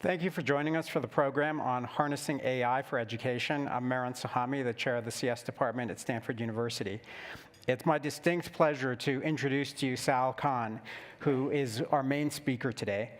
Thank you for joining us for the program on Harnessing AI for Education. I'm Maran Sahami, the chair of the CS department at Stanford University. It's my distinct pleasure to introduce to you Sal Khan, who is our main speaker today.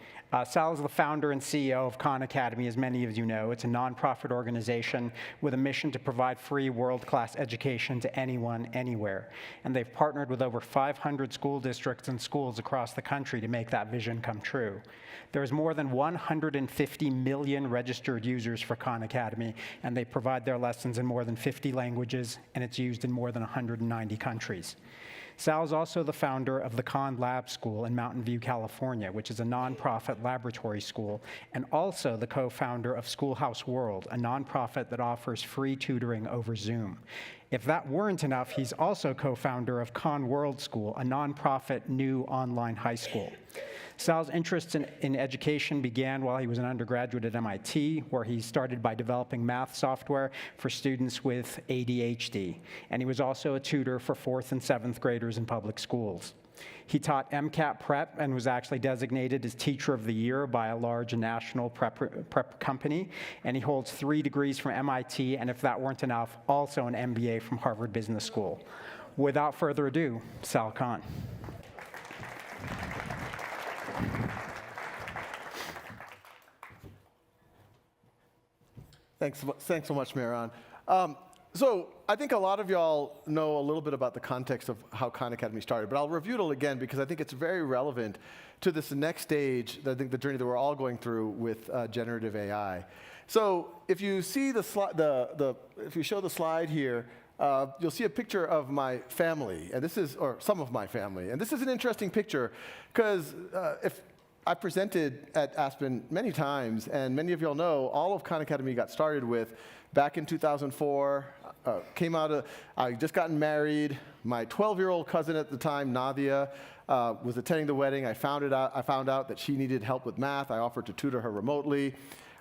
Sal is the founder and CEO of Khan Academy, as many of you know. It's a nonprofit organization with a mission to provide free world-class education to anyone, anywhere. And they've partnered with over 500 school districts and schools across the country to make that vision come true. There's more than 150 million registered users for Khan Academy, and they provide their lessons in more than 50 languages, and it's used in more than 190 countries. Sal is also the founder of the Khan Lab School in Mountain View, California, which is a nonprofit laboratory school, and also the co-founder of Schoolhouse World, a nonprofit that offers free tutoring over Zoom. If that weren't enough, he's also co-founder of Khan World School, a nonprofit new online high school. Sal's interest in education began while he was an undergraduate at MIT, where he started by developing math software for students with ADHD. And he was also a tutor for 4th and 7th graders in public schools. He taught MCAT prep and was actually designated as Teacher of the Year by a large national prep company. And he holds 3 degrees from MIT, and if that weren't enough, also an MBA from Harvard Business School. Without further ado, Sal Khan. Thanks so much, Maran. So I think a lot of y'all know a little bit about the context of how Khan Academy started, but I'll review it again because I think it's very relevant to this next stage, I think the journey that we're all going through with generative AI. So if you see the slide, if you show the slide here, you'll see a picture of my family, and this is, or some of my family, and this is an interesting picture because if I presented at Aspen many times, and many of y'all know all of Khan Academy got started with back in 2004. I just gotten married. My 12-year-old cousin at the time, Nadia, was attending the wedding. I found out that she needed help with math. I offered to tutor her remotely.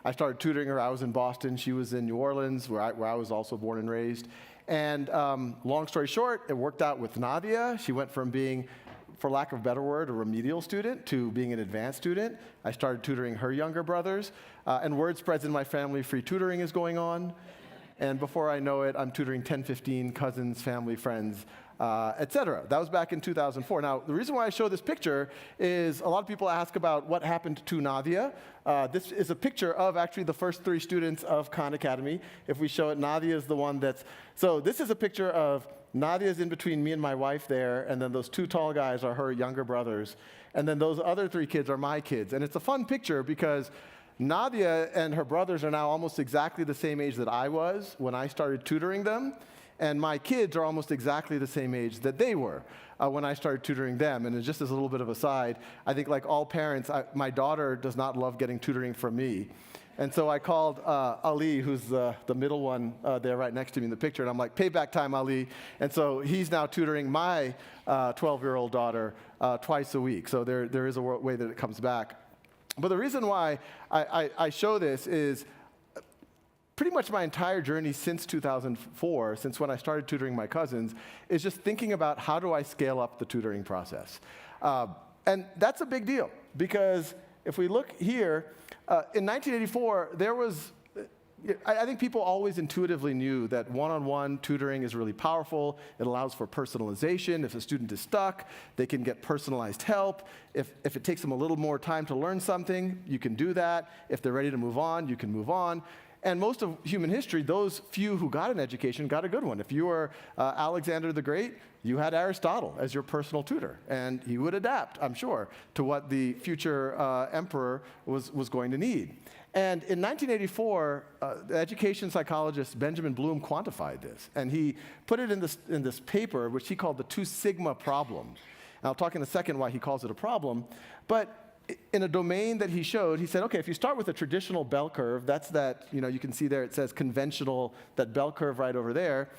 I started tutoring her. I was in Boston. She was in New Orleans, where I was also born and raised. And long story short, it worked out with Nadia. She went from being, for lack of a better word, a remedial student to being an advanced student. I started tutoring her younger brothers. And word spreads in my family, free tutoring is going on. And before I know it, I'm tutoring 10, 15 cousins, family, friends, et cetera. That was back in 2004. Now, the reason why I show this picture is a lot of people ask about what happened to Nadia. This is a picture of actually the first 3 students of Khan Academy. If we show it, Nadia is the one that's, so this is a picture of Nadia's in between me and my wife there, and then those 2 tall guys are her younger brothers. And then those other 3 kids are my kids. And it's a fun picture because Nadia and her brothers are now almost exactly the same age that I was when I started tutoring them. And my kids are almost exactly the same age that they were when I started tutoring them. And just as a little bit of a side, I think like all parents, my daughter does not love getting tutoring from me. And so I called Ali, who's the middle one there right next to me in the picture, and I'm like, payback time, Ali. And so he's now tutoring my 12-year-old daughter twice a week. So there is a way that it comes back. But the reason why I show this is pretty much my entire journey since 2004, since when I started tutoring my cousins, is just thinking about how do I scale up the tutoring process. And that's a big deal, because if we look here, in 1984, there was, I think people always intuitively knew that one-on-one tutoring is really powerful. It allows for personalization. If a student is stuck, they can get personalized help. If it takes them a little more time to learn something, you can do that. If they're ready to move on, you can move on. And most of human history, those few who got an education got a good one. If you were Alexander the Great, you had Aristotle as your personal tutor, and he would adapt, I'm sure, to what the future emperor was going to need. And in 1984, the education psychologist Benjamin Bloom quantified this, and he put it in this paper, which he called the 2 sigma problem. And I'll talk in a second why he calls it a problem, but in a domain that he showed, he said, okay, if you start with a traditional bell curve, that's that, you can see there it says conventional, that bell curve right over there.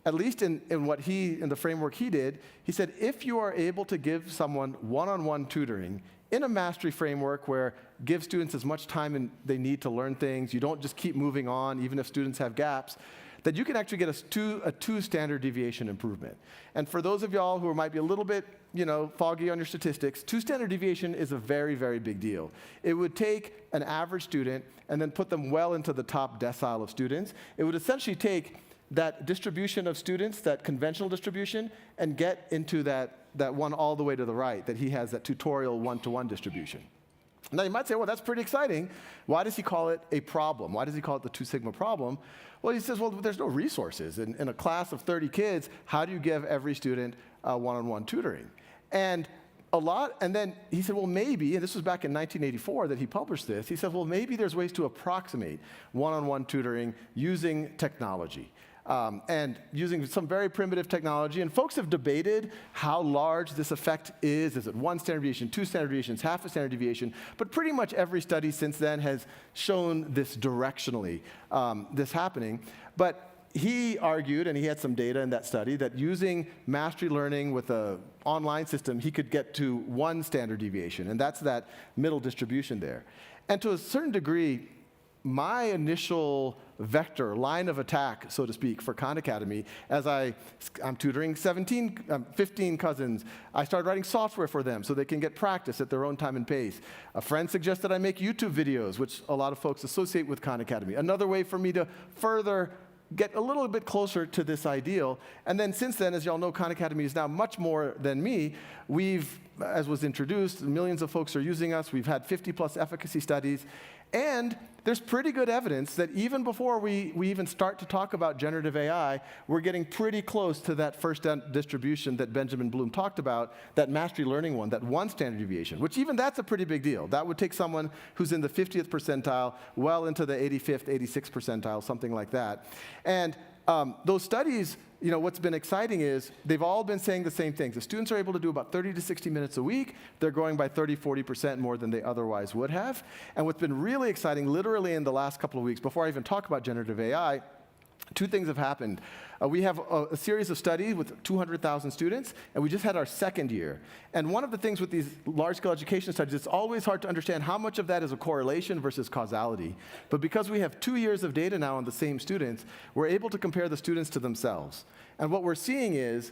At least in the framework he did, he said, if you are able to give someone one-on-one tutoring in a mastery framework where give students as much time they need to learn things, you don't just keep moving on, even if students have gaps, that you can actually get a two standard deviation improvement. And for those of y'all who might be a little bit foggy on your statistics, 2 standard deviation is a very, very big deal. It would take an average student and then put them well into the top decile of students. It would essentially take that distribution of students, that conventional distribution, and get into that one all the way to the right, that he has that tutorial one-to-one distribution. Now you might say, well, that's pretty exciting. Why does he call it a problem? Why does he call it the 2 sigma problem? Well, he says, well, there's no resources. In a class of 30 kids, how do you give every student one-on-one tutoring? And then he said, well, maybe, and this was back in 1984 that he published this, he said, well, maybe there's ways to approximate one-on-one tutoring using technology. And using some very primitive technology. And folks have debated how large this effect is. Is it 1 standard deviation, 2 standard deviations, half a standard deviation? But pretty much every study since then has shown this directionally, this happening. But he argued, and he had some data in that study, that using mastery learning with an online system, he could get to 1 standard deviation. And that's that middle distribution there. And to a certain degree, my initial vector, line of attack, so to speak, for Khan Academy, as I'm tutoring 15 cousins, I started writing software for them so they can get practice at their own time and pace. A friend suggested I make YouTube videos, which a lot of folks associate with Khan Academy. Another way for me to further get a little bit closer to this ideal. And then since then, as y'all know, Khan Academy is now much more than me. We've, as was introduced, millions of folks are using us. We've had 50+ efficacy studies. And there's pretty good evidence that even before we even start to talk about generative AI, we're getting pretty close to that first distribution that Benjamin Bloom talked about, that mastery learning one, that 1 standard deviation, which even that's a pretty big deal. That would take someone who's in the 50th percentile well into the 85th, 86th percentile, something like that. And those studies, what's been exciting is they've all been saying the same things. The students are able to do about 30 to 60 minutes a week. They're growing by 30, 40% more than they otherwise would have. And what's been really exciting, literally in the last couple of weeks, before I even talk about generative AI, 2 things have happened. We have a series of studies with 200,000 students, and we just had our 2nd year. And one of the things with these large-scale education studies, it's always hard to understand how much of that is a correlation versus causality. But because we have 2 years of data now on the same students, we're able to compare the students to themselves. And what we're seeing is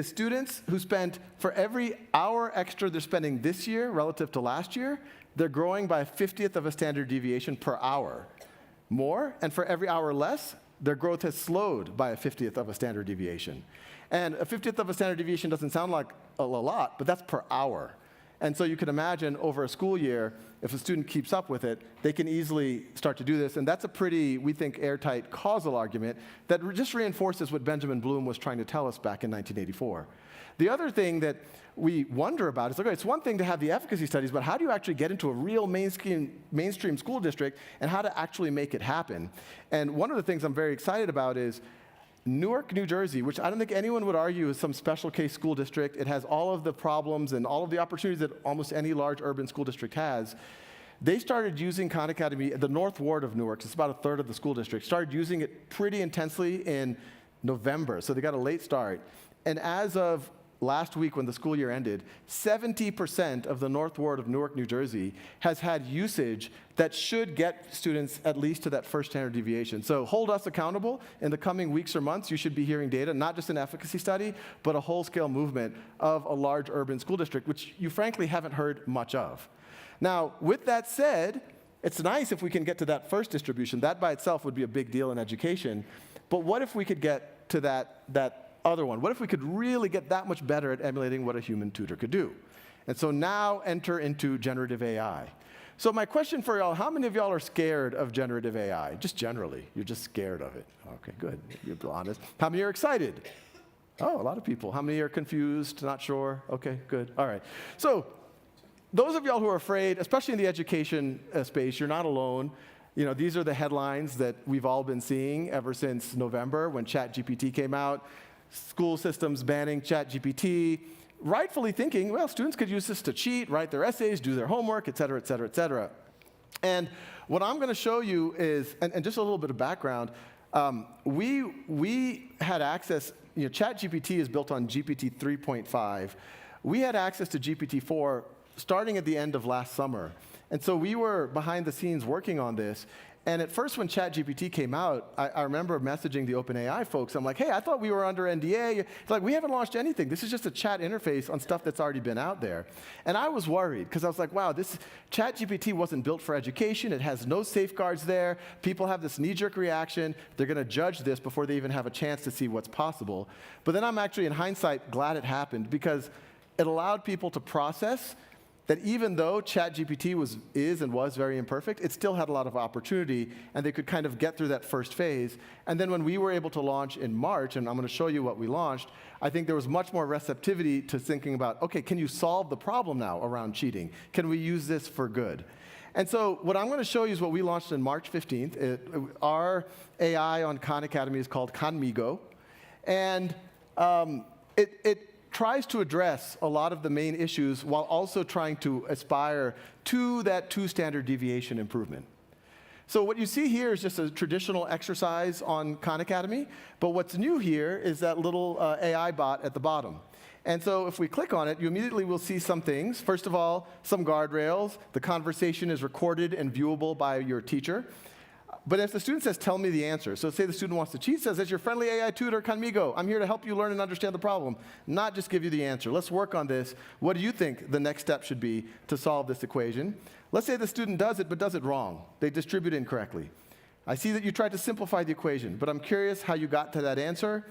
students who spent, for every hour extra they're spending this year relative to last year, they're growing by a 50th of a standard deviation per hour more, and for every hour less, their growth has slowed by a 50th of a standard deviation. And a 50th of a standard deviation doesn't sound like a lot, but that's per hour. And so you can imagine over a school year, if a student keeps up with it, they can easily start to do this. And that's a pretty, we think, airtight causal argument that just reinforces what Benjamin Bloom was trying to tell us back in 1984. The other thing that we wonder about is, okay, it's one thing to have the efficacy studies, but how do you actually get into a real mainstream school district and how to actually make it happen? And one of the things I'm very excited about is Newark, New Jersey, which I don't think anyone would argue is some special case school district. It has all of the problems and all of the opportunities that almost any large urban school district has. They started using Khan Academy, the North Ward of Newark, it's about a third of the school district, started using it pretty intensely in November, so they got a late start. And as of last week when the school year ended, 70% of the North Ward of Newark, New Jersey has had usage that should get students at least to that first standard deviation. So hold us accountable. In the coming weeks or months, you should be hearing data, not just an efficacy study, but a whole-scale movement of a large urban school district, which you frankly haven't heard much of. Now, with that said, it's nice if we can get to that first distribution. That by itself would be a big deal in education. But what if we could get to that other one? What if we could really get that much better at emulating what a human tutor could do? And so now enter into generative AI. So my question for y'all, how many of y'all are scared of generative AI? Just generally, you're just scared of it. Okay, good, you're honest. How many are excited? Oh, a lot of people. How many are confused, not sure? Okay, good, all right. So those of y'all who are afraid, especially in the education space, you're not alone. These are the headlines that we've all been seeing ever since November when ChatGPT came out. School systems banning ChatGPT, rightfully thinking, well, students could use this to cheat, write their essays, do their homework, et cetera, et cetera, et cetera. And what I'm going to show you is, and just a little bit of background, we had access, ChatGPT is built on GPT 3.5. We had access to GPT 4 starting at the end of last summer. And so we were behind the scenes working on this. And at first, when ChatGPT came out, I remember messaging the OpenAI folks. I'm like, hey, I thought we were under NDA. It's like, we haven't launched anything. This is just a chat interface on stuff that's already been out there. And I was worried, because I was like, wow, this ChatGPT wasn't built for education. It has no safeguards there. People have this knee-jerk reaction. They're going to judge this before they even have a chance to see what's possible. But then I'm actually, in hindsight, glad it happened, because it allowed people to process that even though ChatGPT was very imperfect, it still had a lot of opportunity, and they could kind of get through that first phase. And then when we were able to launch in March, and I'm going to show you what we launched, I think there was much more receptivity to thinking about, okay, can you solve the problem now around cheating? Can we use this for good? And so what I'm going to show you is what we launched on March 15th. Our AI on Khan Academy is called Khanmigo, and it tries to address a lot of the main issues while also trying to aspire to that 2 standard deviation improvement. So what you see here is just a traditional exercise on Khan Academy, but what's new here is that little AI bot at the bottom. And so if we click on it, you immediately will see some things. First of all, some guardrails. The conversation is recorded and viewable by your teacher. But if the student says, tell me the answer, so say the student wants to cheat, says, as your friendly AI tutor, Khanmigo, I'm here to help you learn and understand the problem, not just give you the answer. Let's work on this. What do you think the next step should be to solve this equation? Let's say the student does it, but does it wrong. They distribute incorrectly. I see that you tried to simplify the equation, but I'm curious how you got to that answer,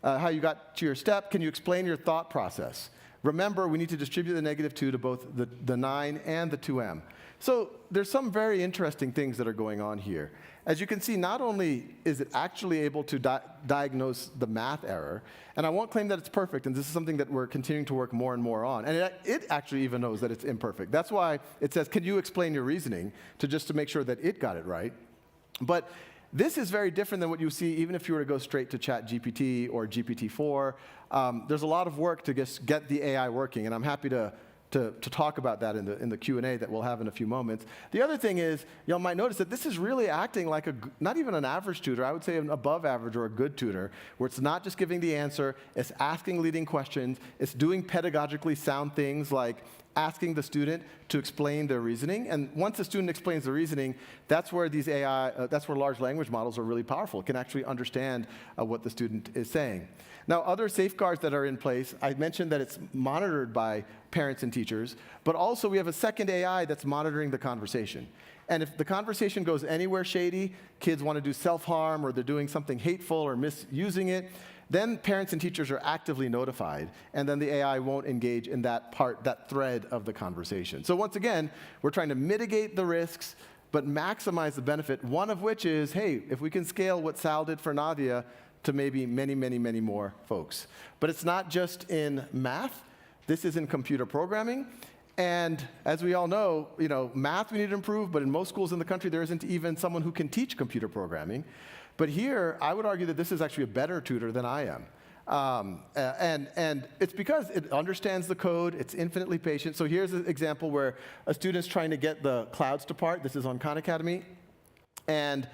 how you got to your step. Can you explain your thought process? Remember, we need to distribute the -2 to both the 9 and the 2m. So there's some very interesting things that are going on here. As you can see, not only is it actually able to diagnose the math error, and I won't claim that it's perfect, and this is something that we're continuing to work more and more on, and it actually even knows that it's imperfect. That's why it says, can you explain your reasoning, just to make sure that it got it right. But this is very different than what you see even if you were to go straight to ChatGPT or GPT-4. There's a lot of work to just get the AI working, and I'm happy to talk about that in the Q&A that we'll have in a few moments. The other thing is, y'all might notice that this is really acting like not even an average tutor, I would say an above average or a good tutor, where it's not just giving the answer, it's asking leading questions, it's doing pedagogically sound things like asking the student to explain their reasoning. And once the student explains the reasoning, that's where these that's where large language models are really powerful. It can actually understand what the student is saying. Now, other safeguards that are in place, I mentioned that it's monitored by parents and teachers, but also we have a second AI that's monitoring the conversation. And if the conversation goes anywhere shady, kids want to do self-harm or they're doing something hateful or misusing it, then parents and teachers are actively notified, and then the AI won't engage in that thread of the conversation. So once again, we're trying to mitigate the risks, but maximize the benefit, one of which is, hey, if we can scale what Sal did for Nadia to maybe many, many, many more folks. But it's not just in math. This is in computer programming. And as we all know, math we need to improve, but in most schools in the country, there isn't even someone who can teach computer programming. But here, I would argue that this is actually a better tutor than I am. And it's because it understands the code, it's infinitely patient. So here's an example where a student's trying to get the clouds to part. This is on Khan Academy. And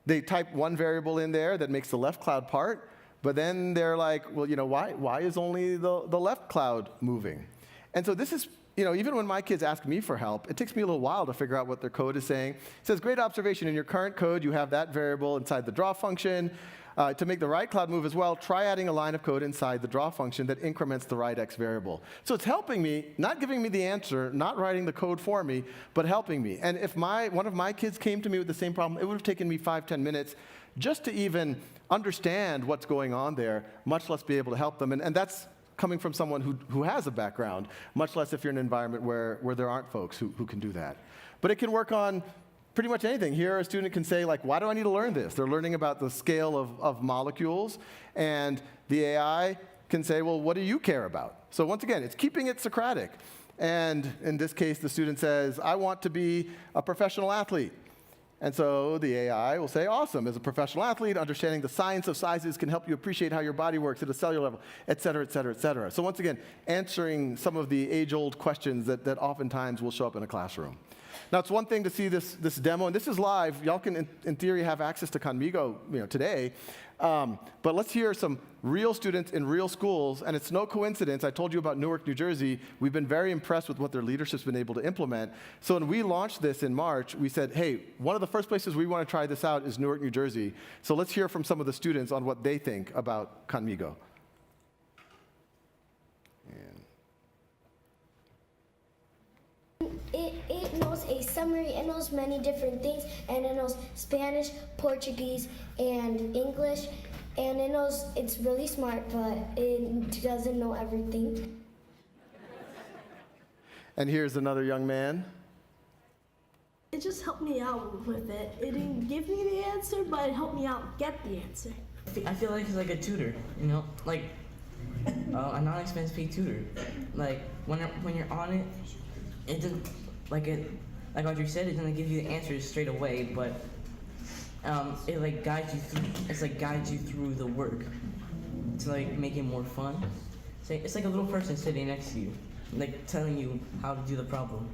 they type one variable in there that makes the left cloud part, but then they're like, well, why is only the left cloud moving? And so this is, even when my kids ask me for help, it takes me a little while to figure out what their code is saying. It says, great observation. In your current code, you have that variable inside the draw function. To make the right cloud move as well, try adding a line of code inside the draw function that increments the right x variable. So it's helping me, not giving me the answer, not writing the code for me, but helping me. And if one of my kids came to me with the same problem, it would have taken me 5-10 minutes just to even understand what's going on there, much less be able to help them. And that's coming from someone who has a background, much less if you're in an environment where there aren't folks who can do that. But it can work on pretty much anything. Here, a student can say, why do I need to learn this? They're learning about the scale of molecules, and the AI can say, well, what do you care about? So once again, it's keeping it Socratic. And in this case, the student says, I want to be a professional athlete. And so the AI will say, awesome, as a professional athlete, understanding the science of sizes can help you appreciate how your body works at a cellular level, et cetera, et cetera, et cetera. So once again, answering some of the age-old questions that oftentimes will show up in a classroom. Now, it's one thing to see this demo, and this is live. Y'all can, in theory, have access to Conmigo today. But let's hear some real students in real schools, and it's no coincidence. I told you about Newark, New Jersey. We've been very impressed with what their leadership's been able to implement. So when we launched this in March, we said, hey, one of the first places we want to try this out is Newark, New Jersey. So let's hear from some of the students on what they think about Conmigo. It knows a summary, it knows many different things, and it knows Spanish, Portuguese, and English, and it knows it's really smart, but it doesn't know everything. And here's another young man. It just helped me out with it. It didn't give me the answer, but it helped me out get the answer. I feel like it's like a tutor, you know, like a non-expense paid tutor. Like when you're on it, it doesn't like Audrey said, it doesn't give you the answers straight away, but it like guides you through. It's like guides you through the work to like make it more fun. It's like a little person sitting next to you, like telling you how to do the problem.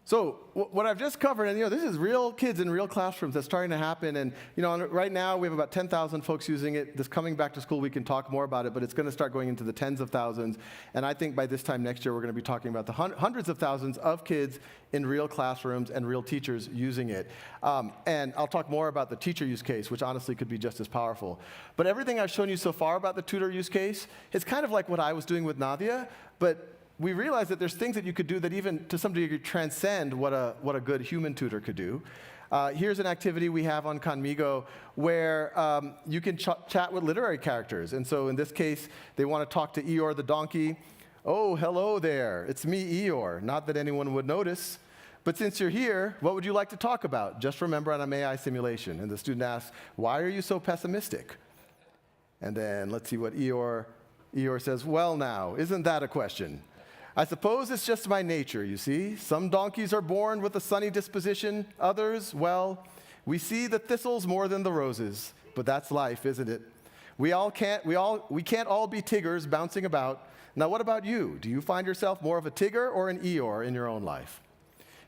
So what I've just covered, and this is real kids in real classrooms that's starting to happen, and right now we have about 10,000 folks using it. This coming back to school, we can talk more about it, but it's going to start going into the tens of thousands, and I think by this time next year we're going to be talking about the hundreds of thousands of kids in real classrooms and real teachers using it. And I'll talk more about the teacher use case, which honestly could be just as powerful. But everything I've shown you so far about the tutor use case is kind of like what I was doing with Nadia, but we realized that there's things that you could do that even to some degree transcend what a good human tutor could do. Here's an activity we have on Conmigo where you can chat with literary characters. And so in this case, they want to talk to Eeyore the donkey. Oh, hello there. It's me, Eeyore. Not that anyone would notice. But since you're here, what would you like to talk about? Just remember on an AI simulation. And the student asks, why are you so pessimistic? And then let's see what Eeyore says. Well now, isn't that a question? I suppose it's just my nature, you see. Some donkeys are born with a sunny disposition. Others, well, we see the thistles more than the roses. But that's life, isn't it? We can't all be Tiggers bouncing about. Now, what about you? Do you find yourself more of a Tigger or an Eeyore in your own life?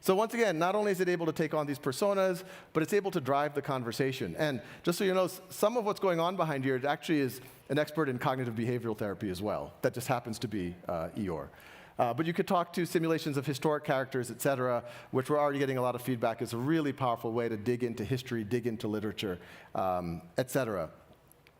So once again, not only is it able to take on these personas, but it's able to drive the conversation. And just so you know, some of what's going on behind here, it actually is an expert in cognitive behavioral therapy as well. That just happens to be Eeyore. But you could talk to simulations of historic characters, et cetera, which we're already getting a lot of feedback is a really powerful way to dig into history, dig into literature, et cetera.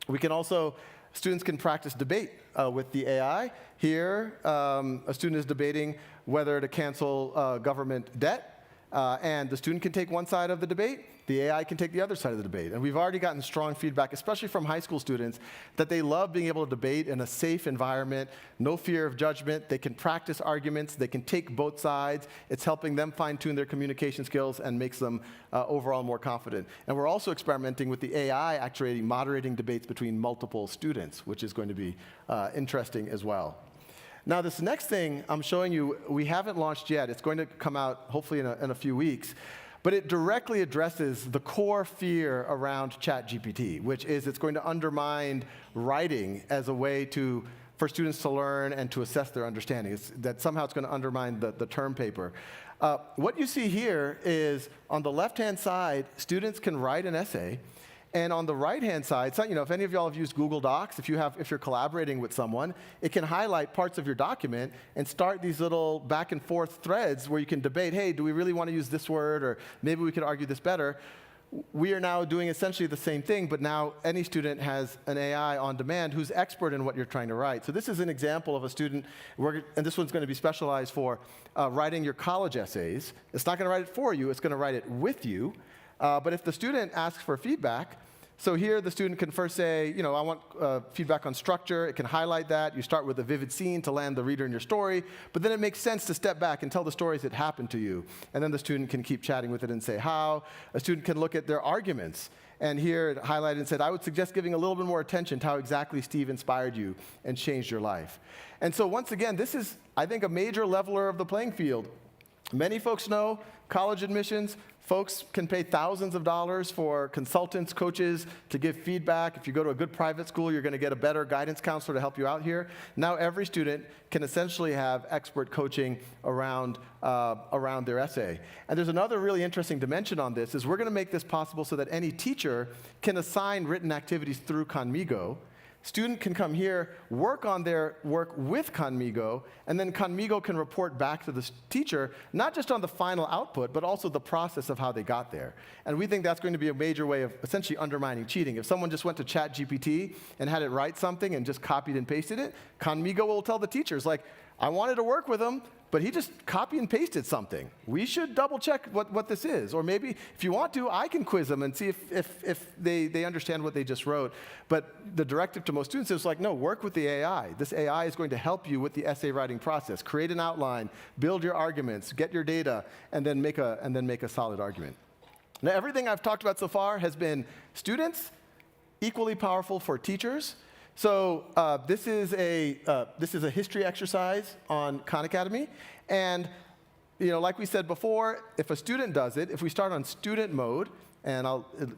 We can also, students can practice debate with the AI. Here, a student is debating whether to cancel government debt, and the student can take one side of the debate. The AI can take the other side of the debate. And we've already gotten strong feedback, especially from high school students, that they love being able to debate in a safe environment, no fear of judgment. They can practice arguments. They can take both sides. It's helping them fine-tune their communication skills and makes them overall more confident. And we're also experimenting with the AI actually moderating debates between multiple students, which is going to be interesting as well. Now, this next thing I'm showing you, we haven't launched yet. It's going to come out hopefully in a few weeks. But it directly addresses the core fear around ChatGPT, which is it's going to undermine writing as a way for students to learn and to assess their understanding. That somehow it's going to undermine the term paper. What you see here is on the left-hand side, students can write an essay. And on the right-hand side, if any of y'all have used Google Docs, if you're collaborating with someone, it can highlight parts of your document and start these little back and forth threads where you can debate, hey, do we really want to use this word, or maybe we could argue this better. We are now doing essentially the same thing, but now any student has an AI on demand who's expert in what you're trying to write. So this is an example of a student, and this one's going to be specialized for writing your college essays. It's not going to write it for you, it's going to write it with you. But if the student asks for feedback, so here the student can first say, I want feedback on structure. It can highlight that. You start with a vivid scene to land the reader in your story. But then it makes sense to step back and tell the stories that happened to you. And then the student can keep chatting with it and say how. A student can look at their arguments. And here it highlighted and said, I would suggest giving a little bit more attention to how exactly Steve inspired you and changed your life. And so once again, this is, I think, a major leveler of the playing field. Many folks know college admissions. Folks can pay thousands of dollars for consultants, coaches to give feedback. If you go to a good private school, you're going to get a better guidance counselor to help you out here. Now every student can essentially have expert coaching around their essay. And there's another really interesting dimension on this, is we're going to make this possible so that any teacher can assign written activities through Conmigo. Student can come here, work on their work with Conmigo, and then Conmigo can report back to the teacher, not just on the final output, but also the process of how they got there. And we think that's going to be a major way of essentially undermining cheating. If someone just went to ChatGPT and had it write something and just copied and pasted it, Conmigo will tell the teachers, like, I wanted to work with him, but he just copy and pasted something. We should double check what this is. Or maybe, if you want to, I can quiz them and see if they understand what they just wrote. But the directive to most students is like, no, work with the AI. This AI is going to help you with the essay writing process. Create an outline, build your arguments, get your data, and then make a solid argument. Now, everything I've talked about so far has been students, equally powerful for teachers. So this is a history exercise on Khan Academy, and like we said before, if a student does it, if we start on student mode, and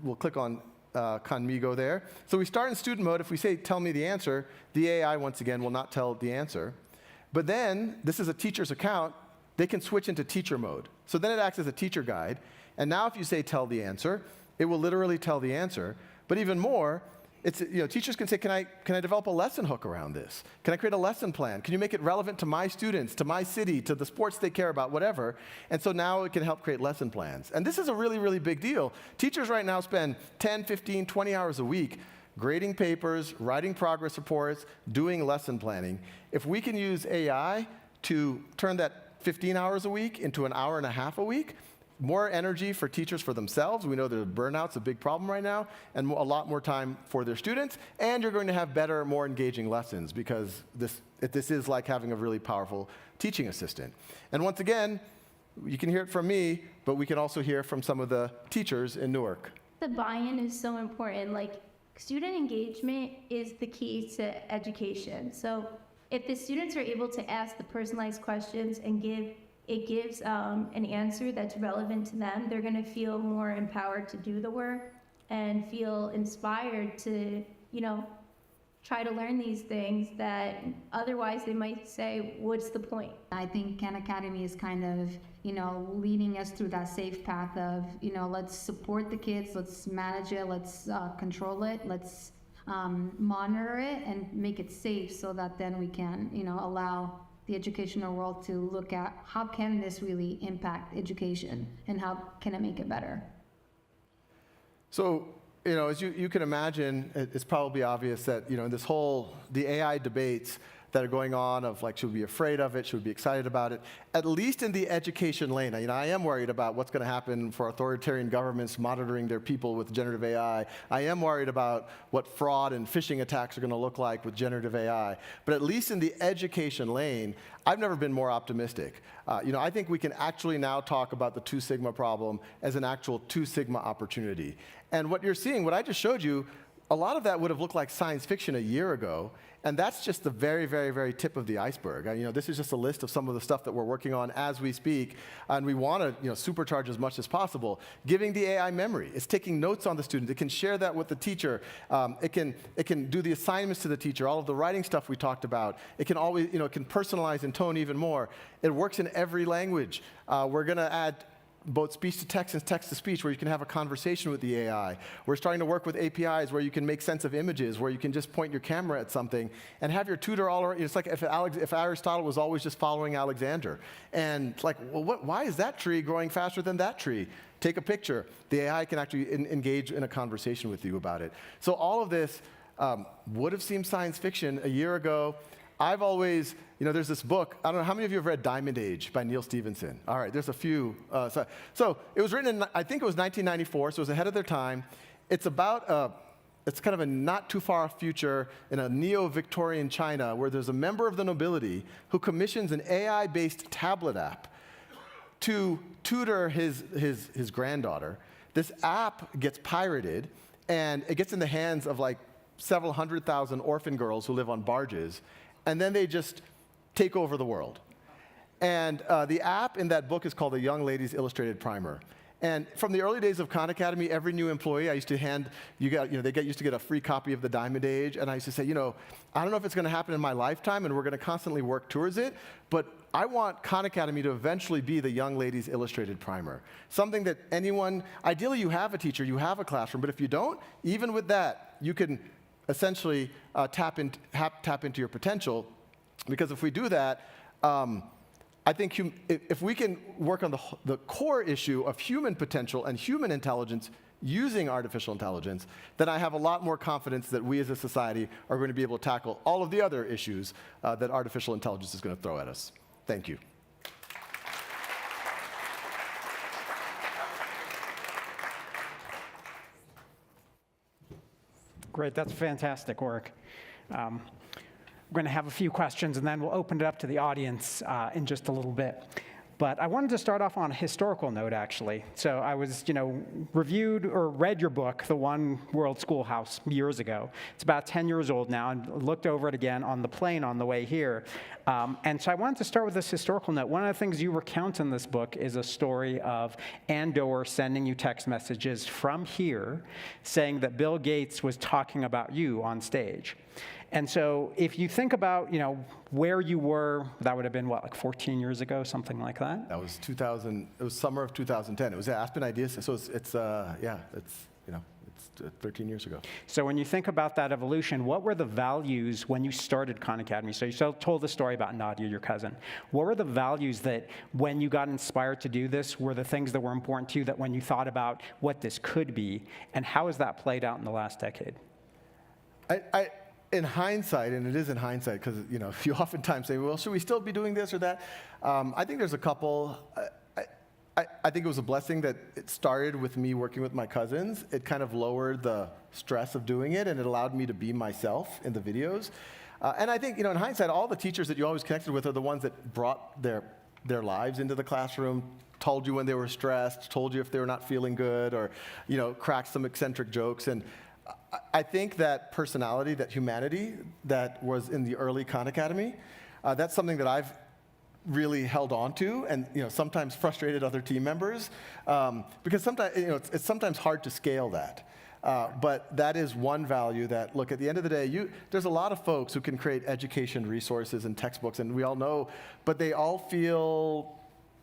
we'll click on Conmigo there. So we start in student mode. If we say tell me the answer, the AI once again will not tell the answer. But then this is a teacher's account. They can switch into teacher mode. So then it acts as a teacher guide. And now if you say tell the answer, it will literally tell the answer. But even more, teachers can say, can I develop a lesson hook around this? Can I create a lesson plan? Can you make it relevant to my students, to my city, to the sports they care about, whatever? And so now it can help create lesson plans. And this is a really, really big deal. Teachers right now spend 10, 15, 20 hours a week grading papers, writing progress reports, doing lesson planning. If we can use AI to turn that 15 hours a week into an hour and a half a week, more energy for teachers for themselves. We know that burnout's a big problem right now, and a lot more time for their students. And you're going to have better, more engaging lessons, because this is like having a really powerful teaching assistant. And once again, you can hear it from me, but we can also hear from some of the teachers in Newark. The buy-in is so important. Like, student engagement is the key to education. So if the students are able to ask the personalized questions and gives an answer that's relevant to them, they're going to feel more empowered to do the work and feel inspired to, try to learn these things that otherwise they might say, what's the point? I think Khan Academy is kind of, leading us through that safe path of, let's support the kids, let's manage it, let's control it, let's monitor it and make it safe so that then we can, allow the educational world to look at how can this really impact education and how can it make it better. So, as you can imagine, it's probably obvious that, in the AI debates that are going on of like, should we be afraid of it, should we be excited about it, at least in the education lane. I am worried about what's going to happen for authoritarian governments monitoring their people with generative AI. I am worried about what fraud and phishing attacks are going to look like with generative AI. But at least in the education lane, I've never been more optimistic. I think we can actually now talk about the 2 sigma problem as an actual 2 sigma opportunity. And what you're seeing, what I just showed you, a lot of that would have looked like science fiction a year ago, and that's just the very, very, very tip of the iceberg. This is just a list of some of the stuff that we're working on as we speak, and we want to supercharge as much as possible. Giving the AI memory. It's taking notes on the student. It can share that with the teacher. It can do the assignments to the teacher, all of the writing stuff we talked about. It can always, it can personalize and tone even more. It works in every language. We're going to add both speech to text and text to speech, where you can have a conversation with the AI. We're starting to work with APIs where you can make sense of images, where you can just point your camera at something and have your tutor all around. It's like if Aristotle was always just following Alexander. And it's like, well, why is that tree growing faster than that tree? Take a picture. The AI can actually engage in a conversation with you about it. So all of this would have seemed science fiction a year ago. I've always, there's this book, I don't know, how many of you have read Diamond Age by Neil Stephenson? All right, there's a few. So it was written in, I think it was 1994, so it was ahead of their time. It's about, it's kind of a not too far off future in a neo-Victorian China where there's a member of the nobility who commissions an AI-based tablet app to tutor his granddaughter. This app gets pirated, and it gets in the hands of like several 100,000 orphan girls who live on barges, and then they just take over the world. And the app in that book is called the Young Ladies Illustrated Primer. And from the early days of Khan Academy, every new employee, I used to hand, they used to get a free copy of the Diamond Age, and I used to say, I don't know if it's going to happen in my lifetime, and we're going to constantly work towards it, but I want Khan Academy to eventually be the Young Ladies Illustrated Primer. Something that anyone, ideally you have a teacher, you have a classroom, but if you don't, even with that, you can essentially tap into your potential, because if we do that, I think if we can work on the core issue of human potential and human intelligence using artificial intelligence, then I have a lot more confidence that we as a society are going to be able to tackle all of the other issues that artificial intelligence is going to throw at us. Thank you. Great, that's fantastic work. We're going to have a few questions, and then we'll open it up to the audience in just a little bit. But I wanted to start off on a historical note, actually. So I was, reviewed or read your book, The One World Schoolhouse, years ago. It's about 10 years old now, and looked over it again on the plane on the way here. And so I wanted to start with this historical note. One of the things you recount in this book is a story of Andor sending you text messages from here saying that Bill Gates was talking about you on stage. And so if you think about, where you were, that would have been, what, like 14 years ago, something like that? That was 2000, it was summer of 2010. It was at Aspen Ideas, so it's 13 years ago. So when you think about that evolution, what were the values when you started Khan Academy? So you told the story about Nadia, your cousin. What were the values that when you got inspired to do this were the things that were important to you, that when you thought about what this could be, and how has that played out in the last decade? In hindsight, and it is in hindsight, because you oftentimes say, well, should we still be doing this or that? I think there's a couple. I think it was a blessing that it started with me working with my cousins. It kind of lowered the stress of doing it, and it allowed me to be myself in the videos. And I think, in hindsight, all the teachers that you always connected with are the ones that brought their lives into the classroom, told you when they were stressed, told you if they were not feeling good, or cracked some eccentric jokes. And I think that personality, that humanity that was in the early Khan Academy, that's something that I've really held on to, and sometimes frustrated other team members, because sometimes it's sometimes hard to scale that. But that is one value that, look, at the end of the day, there's a lot of folks who can create education resources and textbooks, and we all know, but they all feel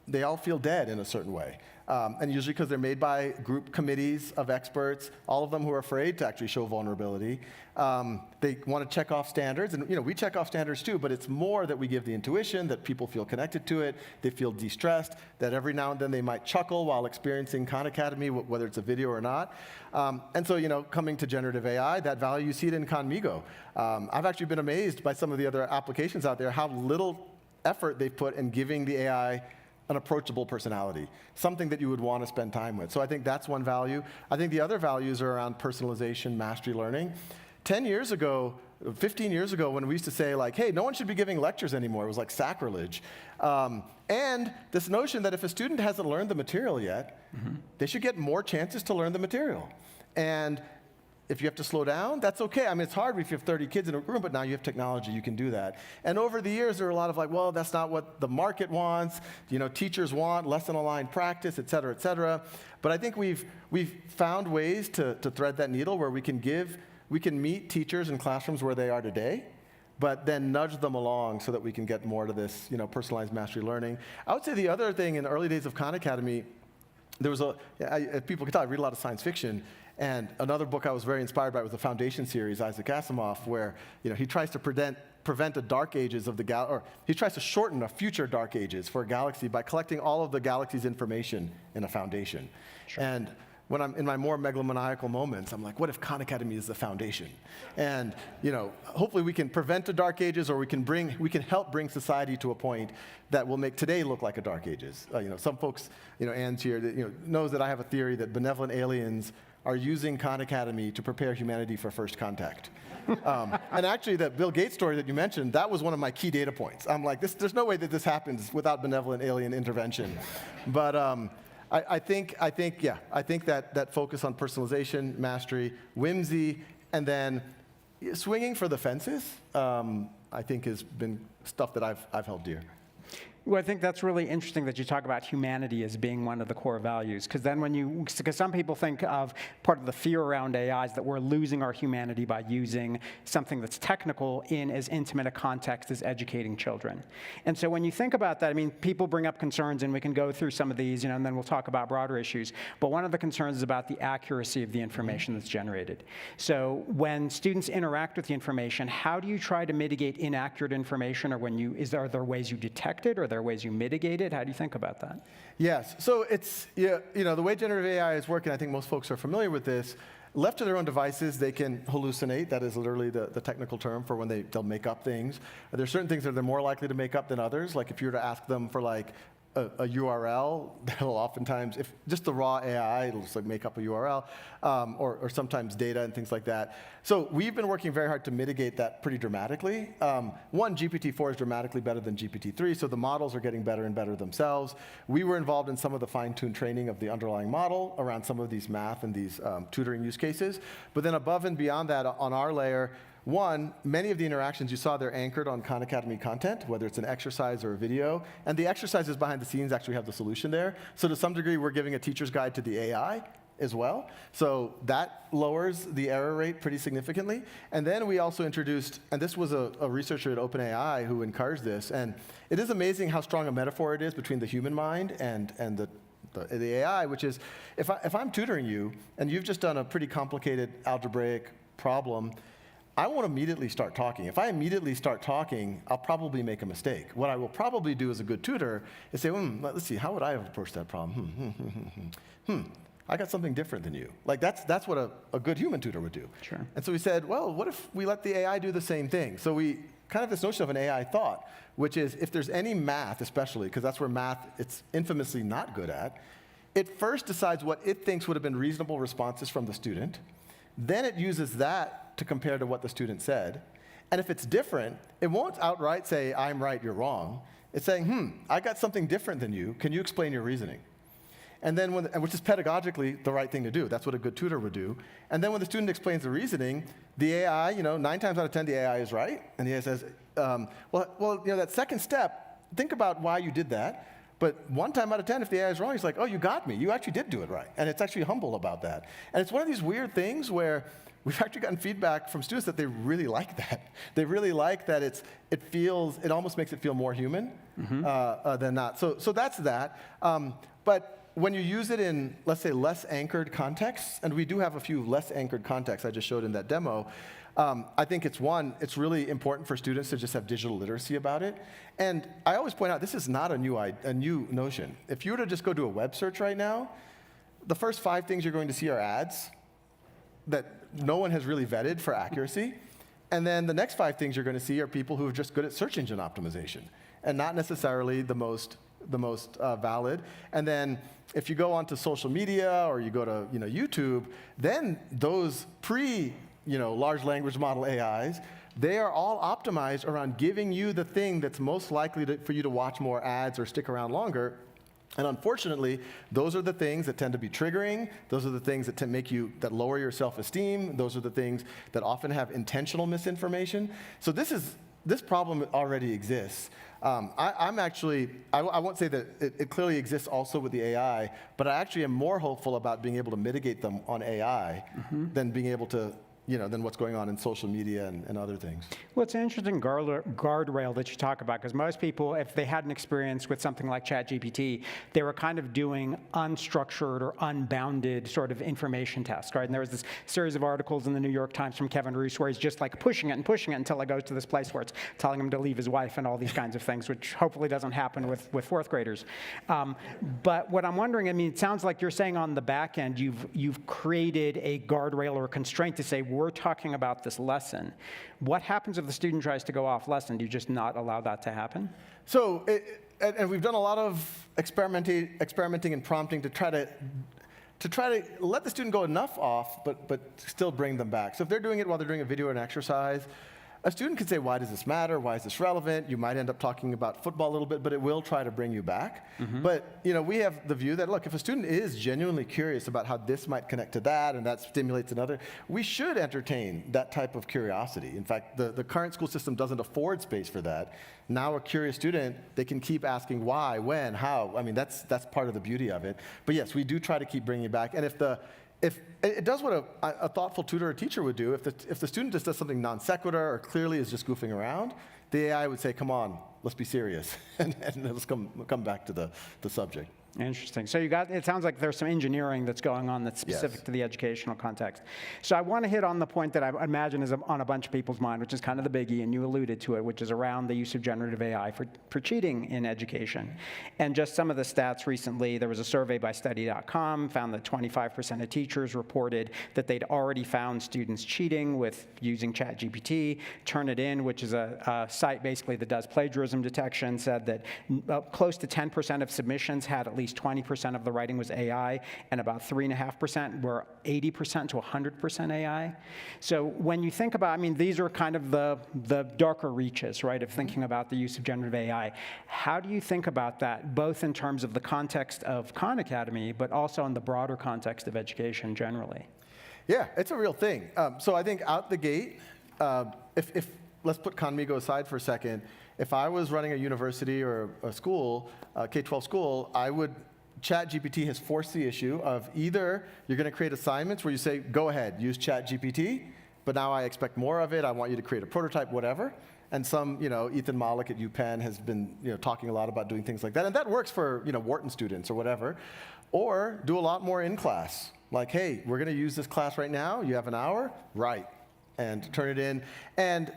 dead in a certain way. And usually because they're made by group committees of experts, all of them who are afraid to actually show vulnerability. They want to check off standards, and we check off standards too, but it's more that we give the intuition, that people feel connected to it, they feel de-stressed, that every now and then they might chuckle while experiencing Khan Academy, whether it's a video or not. And so, coming to generative AI, that value, you see it in Khanmigo. I've actually been amazed by some of the other applications out there, how little effort they've put in giving the AI an approachable personality, something that you would want to spend time with. So I think that's one value. I think the other values are around personalization, mastery learning. 10 years ago, 15 years ago, when we used to say, like, hey, no one should be giving lectures anymore, it was like sacrilege. And this notion that if a student hasn't learned the material yet, they should get more chances to learn the material. And if you have to slow down, that's okay. I mean, it's hard if you have 30 kids in a room, but now you have technology, you can do that. And over the years, there are a lot of like, well, that's not what the market wants. Teachers want lesson-aligned practice, et cetera, et cetera. But I think we've found ways to thread that needle where we can meet teachers in classrooms where they are today, but then nudge them along so that we can get more to this, personalized mastery learning. I would say the other thing in the early days of Khan Academy, there was people can tell I read a lot of science fiction. And another book I was very inspired by was the Foundation series, Isaac Asimov, where he tries to prevent the dark ages of the or he tries to shorten a future dark ages for a galaxy by collecting all of the galaxy's information in a foundation. Sure. And when I'm in my more megalomaniacal moments, I'm like, what if Khan Academy is the foundation? And hopefully we can prevent the dark ages, or we can help bring society to a point that will make today look like a dark ages. Some folks, Anne's here, that, knows that I have a theory that benevolent aliens are using Khan Academy to prepare humanity for first contact. And actually, that Bill Gates story that you mentioned, that was one of my key data points. I'm like, there's no way that this happens without benevolent alien intervention. But I think that focus on personalization, mastery, whimsy, and then swinging for the fences, I think has been stuff that I've held dear. Well, I think that's really interesting that you talk about humanity as being one of the core values, because then because some people think of part of the fear around AI is that we're losing our humanity by using something that's technical in as intimate a context as educating children. And so when you think about that, I mean, people bring up concerns, and we can go through some of these, and then we'll talk about broader issues. But one of the concerns is about the accuracy of the information that's generated. So when students interact with the information, how do you try to mitigate inaccurate information, or are there ways you detect it, or are there ways you mitigate it? How do you think about that? Yes. So it's, the way generative AI is working, I think most folks are familiar with this. Left to their own devices, they can hallucinate. That is literally the technical term for when they'll make up things. There's certain things that they're more likely to make up than others. Like if you were to ask them for a URL, they'll oftentimes, if just the raw AI, it'll just make up a URL, or sometimes data and things like that. So we've been working very hard to mitigate that pretty dramatically. One, GPT-4 is dramatically better than GPT-3, so the models are getting better and better themselves. We were involved in some of the fine-tuned training of the underlying model around some of these math and these tutoring use cases. But then above and beyond that, on our layer, one, many of the interactions you saw, they're anchored on Khan Academy content, whether it's an exercise or a video. And the exercises behind the scenes actually have the solution there. So to some degree, we're giving a teacher's guide to the AI as well. So that lowers the error rate pretty significantly. And then we also introduced, and this was a researcher at OpenAI who encouraged this, and it is amazing how strong a metaphor it is between the human mind and the AI, which is, if I'm tutoring you, and you've just done a pretty complicated algebraic problem, I won't immediately start talking. If I immediately start talking, I'll probably make a mistake. What I will probably do as a good tutor is say, let's see, how would I have approached that problem? I got something different than you. Like that's what a good human tutor would do. Sure. And so we said, well, what if we let the AI do the same thing? So we kind of this notion of an AI thought, which is if there's any math, especially, because that's where math it's infamously not good at, it first decides what it thinks would have been reasonable responses from the student. Then it uses that to compare to what the student said. And if it's different, it won't outright say, I'm right, you're wrong. It's saying, I got something different than you. Can you explain your reasoning? And then, which is pedagogically the right thing to do. That's what a good tutor would do. And then when the student explains the reasoning, the AI, 9 times out of 10, the AI is right. And the AI says, that second step, think about why you did that. But 1 time out of 10, if the AI is wrong, it's like, oh, you got me. You actually did do it right. And it's actually humble about that. And it's one of these weird things where we've actually gotten feedback from students that they really like that. They really like that it almost makes it feel more human than not. So that's that. But when you use it in, let's say, less anchored contexts, and we do have a few less anchored contexts I just showed in that demo, I think it's really important for students to just have digital literacy about it. And I always point out, this is not a new notion. If you were to just go do a web search right now, the first 5 things you're going to see are ads that no one has really vetted for accuracy. And then the next 5 things you're going to see are people who are just good at search engine optimization and not necessarily the most valid. And then if you go onto social media or you go to YouTube, then those large language model AIs, they are all optimized around giving you the thing that's most likely for you to watch more ads or stick around longer. And unfortunately, those are the things that tend to be triggering. Those are the things that lower your self-esteem. Those are the things that often have intentional misinformation. So this problem already exists. I won't say that it clearly exists also with the AI, but I actually am more hopeful about being able to mitigate them on AI than being able to than what's going on in social media and other things. Well, it's an interesting guardrail that you talk about, because most people, if they had an experience with something like ChatGPT, they were kind of doing unstructured or unbounded sort of information tests, right? And there was this series of articles in the New York Times from Kevin Roose where he's just like pushing it until it goes to this place where it's telling him to leave his wife and all these kinds of things, which hopefully doesn't happen with fourth graders. But what I'm wondering, it sounds like you're saying on the back end, you've created a guardrail or a constraint to say, we're talking about this lesson. What happens if the student tries to go off lesson? Do you just not allow that to happen? So, and we've done a lot of experimenting and prompting to try to let the student go enough off, but still bring them back. So if they're doing it while they're doing a video or an exercise, a student can say, why does this matter? Why is this relevant? You might end up talking about football a little bit, but it will try to bring you back. But we have the view that, look, if a student is genuinely curious about how this might connect to that and that stimulates another, we should entertain that type of curiosity. In fact, the current school system doesn't afford space for that. Now a curious student, they can keep asking why, when, how. I mean, that's part of the beauty of it. But yes, we do try to keep bringing it back. And if it does what a thoughtful tutor or teacher would do, if the student just does something non sequitur or clearly is just goofing around, the AI would say, come on, let's be serious, and let's come back to the subject. Interesting. So it sounds like there's some engineering that's going on that's specific to the educational context. So I want to hit on the point that I imagine is on a bunch of people's mind, which is kind of the biggie, and you alluded to it, which is around the use of generative AI for cheating in education. And just some of the stats recently, there was a survey by study.com, found that 25% of teachers reported that they'd already found students cheating with using ChatGPT. Turnitin, which is a site basically that does plagiarism detection, said that close to 10% of submissions had at least 20% of the writing was AI, and about 3.5% were 80% to 100% AI. So when you think about, these are kind of the darker reaches, right, of thinking about the use of generative AI. How do you think about that, both in terms of the context of Khan Academy, but also in the broader context of education generally? Yeah, it's a real thing. So I think out the gate, if let's put Khanmigo aside for a second. If I was running a university or a school, K-12 school, ChatGPT has forced the issue of either you're going to create assignments where you say, go ahead, use ChatGPT, but now I expect more of it. I want you to create a prototype, whatever. And Ethan Malik at UPenn has been talking a lot about doing things like that. And that works for Wharton students or whatever. Or do a lot more in class. Like, hey, we're going to use this class right now. You have an hour? Right. And turn it in. And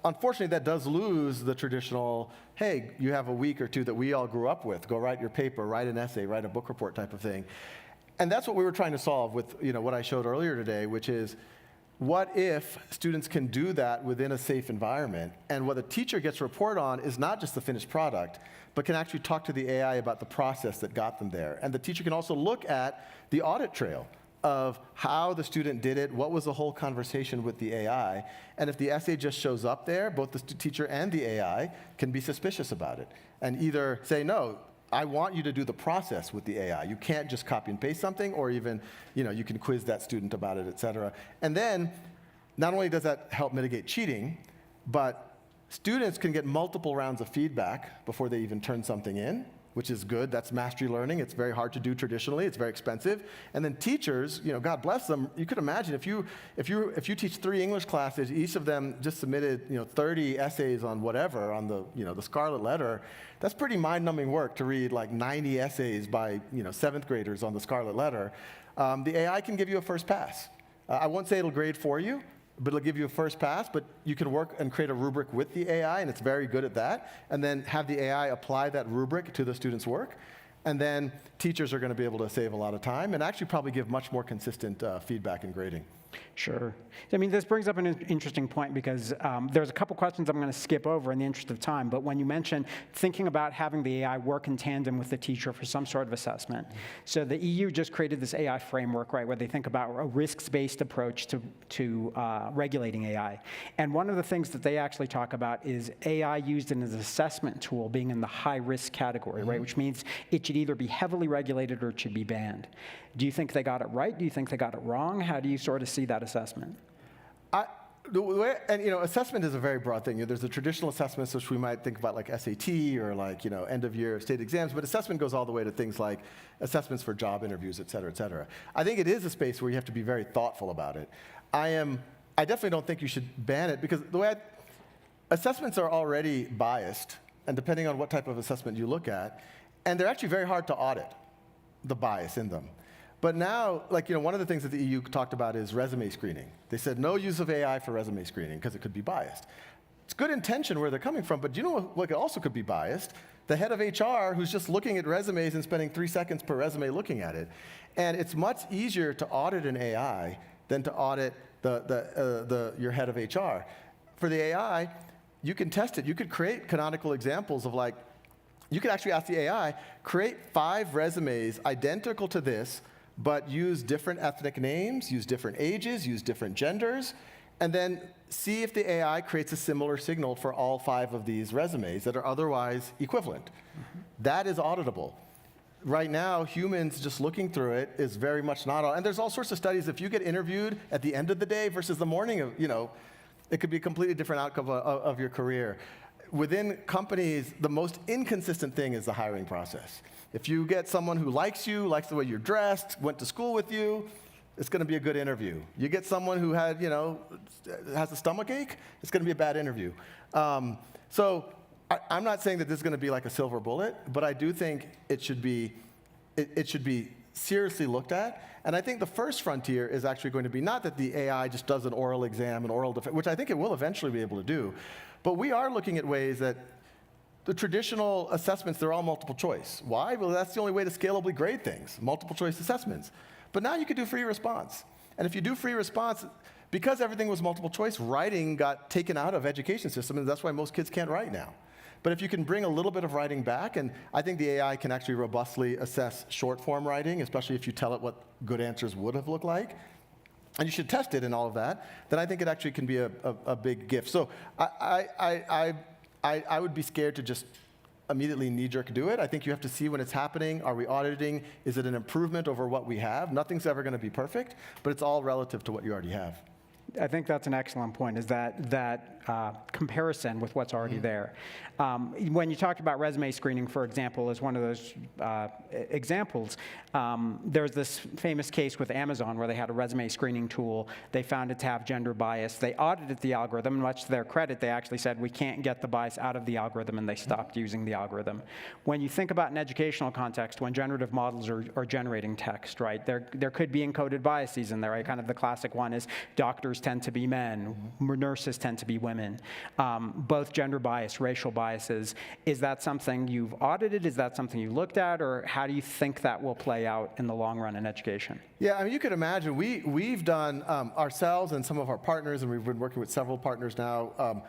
unfortunately, that does lose the traditional, hey, you have a week or two that we all grew up with. Go write your paper, write an essay, write a book report type of thing. And that's what we were trying to solve with what I showed earlier today, which is, what if students can do that within a safe environment? And what the teacher gets to report on is not just the finished product, but can actually talk to the AI about the process that got them there. And the teacher can also look at the audit trail of how the student did it, what was the whole conversation with the AI, and if the essay just shows up there, both the teacher and the AI can be suspicious about it, and either say, no, I want you to do the process with the AI. You can't just copy and paste something, or even, you can quiz that student about it, et cetera. And then, not only does that help mitigate cheating, but students can get multiple rounds of feedback before they even turn something in, which is good. That's mastery learning. It's very hard to do traditionally. It's very expensive. And then teachers, God bless them. You could imagine if you teach 3 English classes, each of them just submitted 30 essays on whatever on the Scarlet Letter. That's pretty mind-numbing work to read like 90 essays by 7th graders on the Scarlet Letter. The AI can give you a first pass. I won't say it'll grade for you, but it'll give you a first pass, but you can work and create a rubric with the AI, and it's very good at that, and then have the AI apply that rubric to the student's work, and then teachers are going to be able to save a lot of time and actually probably give much more consistent feedback and grading. Sure. This brings up an interesting point because there's a couple questions I'm going to skip over in the interest of time, but when you mentioned thinking about having the AI work in tandem with the teacher for some sort of assessment. So the EU just created this AI framework, right, where they think about a risks-based approach to regulating AI. And one of the things that they actually talk about is AI used as an assessment tool being in the high-risk category, right, which means it should either be heavily regulated or it should be banned. Do you think they got it right? Do you think they got it wrong? How do you sort of see that assessment? Assessment is a very broad thing. There's the traditional assessments, which we might think about like SAT or like, end-of-year state exams, but assessment goes all the way to things like assessments for job interviews, et cetera, et cetera. I think it is a space where you have to be very thoughtful about it. I definitely don't think you should ban it because assessments are already biased, and depending on what type of assessment you look at, and they're actually very hard to audit, the bias in them. But now, one of the things that the EU talked about is resume screening. They said no use of AI for resume screening because it could be biased. It's good intention where they're coming from, but what also could be biased? The head of HR who's just looking at resumes and spending 3 seconds per resume looking at it. And it's much easier to audit an AI than to audit your head of HR. For the AI, you can test it. You could create canonical examples of you could actually ask the AI, create 5 resumes identical to this, but use different ethnic names, use different ages, use different genders, and then see if the AI creates a similar signal for all 5 of these resumes that are otherwise equivalent. That is auditable. Right now, humans just looking through it is very much not, and there's all sorts of studies. If you get interviewed at the end of the day versus the morning of, it could be a completely different outcome of your career. Within companies, the most inconsistent thing is the hiring process. If you get someone who likes you, likes the way you're dressed, went to school with you, it's going to be a good interview. You get someone who had, has a stomach ache, it's going to be a bad interview. So I'm not saying that this is going to be like a silver bullet, but I do think it should be seriously looked at. And I think the first frontier is actually going to be not that the AI just does an oral exam, an oral defense, which I think it will eventually be able to do, but we are looking at ways that the traditional assessments, they're all multiple choice. Why? Well, that's the only way to scalably grade things, multiple choice assessments. But now you can do free response. And if you do free response, because everything was multiple choice, writing got taken out of education system, and that's why most kids can't write now. But if you can bring a little bit of writing back, and I think the AI can actually robustly assess short form writing, especially if you tell it what good answers would have looked like, and you should test it and all of that, then I think it actually can be a big gift. So I would be scared to just immediately knee-jerk do it. I think you have to see when it's happening. Are we auditing? Is it an improvement over what we have? Nothing's ever going to be perfect, but it's all relative to what you already have. I think that's an excellent point, is that comparison with what's already there. When you talked about resume screening, for example, as one of those examples, there's this famous case with Amazon where they had a resume screening tool. They found it to have gender bias. They audited the algorithm, and much to their credit, they actually said, we can't get the bias out of the algorithm, and they stopped using the algorithm. When you think about an educational context, when generative models are generating text, right, there could be encoded biases in there, right? Kind of the classic one is doctors tend to be men, nurses tend to be women. Both gender bias, racial biases. Is that something you've audited? Is that something you looked at? Or how do you think that will play out in the long run in education? Yeah, I mean, you could imagine, we've done ourselves and some of our partners, and we've been working with several partners now,